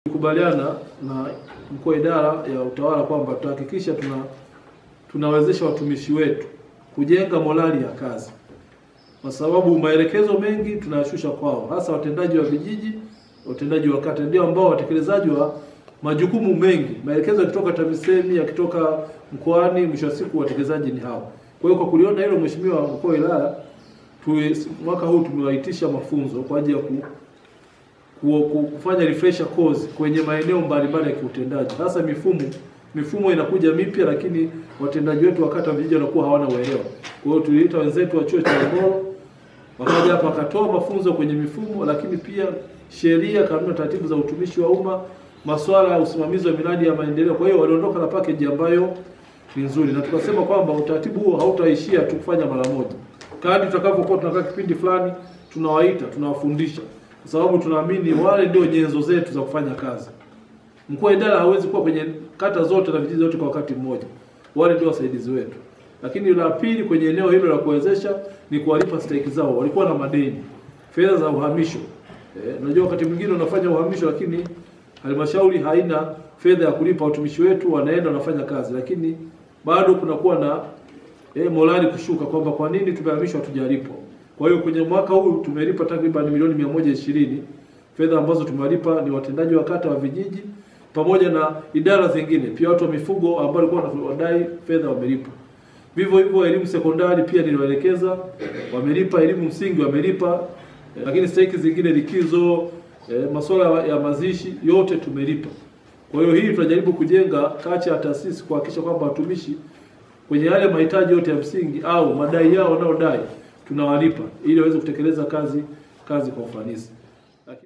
Kubaliana na mkuu wa idara ya utawala kwamba tutahakikisha tunawezesha watumishi wetu kujenga morali ya kazi, kwa sababu maelekezo mengi tunayashusha kwao, hasa watendaji wa vijiji, watendaji wa kata, ndio ambao watekelezaji wa majukumu mengi. Maelekezo yakitoka TAMISEMI, yakitoka mkoani, mwisho wa siku watekelezaji ni hao. Kwa hiyo kwa kuliona hilo, Mheshimiwa Mkuu wa Wilaya, mwaka huu tumewaitisha mafunzo kwa ajili ya kufanya refresher course kwenye maeneo mbalimbali ya kiutendaji. Hasa mifumo inakuja mipya, lakini watendaji wetu wakata vijiji wanakuwa hawana uelewa. Kwa hiyo tuliita wenzetu wa chuo cha Morogoro, wakaja hapa wakatoa mafunzo kwenye mifumo, lakini pia sheria, kanuni na taratibu za utumishi wa umma, masuala ya usimamizi wa miradi ya maendeleo. Kwa hiyo waliondoka na package ambayo ni nzuri, na tukasema kwamba utaratibu huo hautaishia tu kufanya mara moja. Kadri tutakapokuwa tunakaa kipindi fulani, tunawaita, tunawafundisha, kwa sababu tunaamini wale ndio nyenzo zetu za kufanya kazi. Mkuu wa idara hawezi kuwa kwenye kata zote na vijiji zote kwa wakati mmoja. Wale ndio wasaidizi wetu. Lakini la pili kwenye eneo hilo la kuwezesha ni kuwalipa stahiki zao. Walikuwa na madeni, fedha za uhamisho. Unajua wakati mwingine unafanya uhamisho, lakini halmashauri haina fedha ya kulipa watumishi wetu, wanaenda wanafanya kazi, lakini bado kunakuwa na morali kushuka kwamba kwa nini tumehamishwa hatujalipwa. Kwa hiyo kwenye mwaka huu tumelipa takriban milioni 120. Fedha ambazo tumewalipa ni watendaji wa kata wa vijiji pamoja na idara zingine. Pia watu wa mifugo ambao walikuwa wanadai fedha wamelipa. Vivyo hivyo elimu sekondari pia niliwaelekeza wamelipa, elimu msingi wamelipa, lakini stahiki zingine, likizo, masuala ya mazishi, yote tumelipa. Kwa hiyo hii tunajaribu kujenga kacha ya taasisi kuhakikisha kwamba watumishi kwenye yale mahitaji yote ya msingi au madai yao wanaodai tunawalipa ili waweze kutekeleza kazi kwa ufanisi.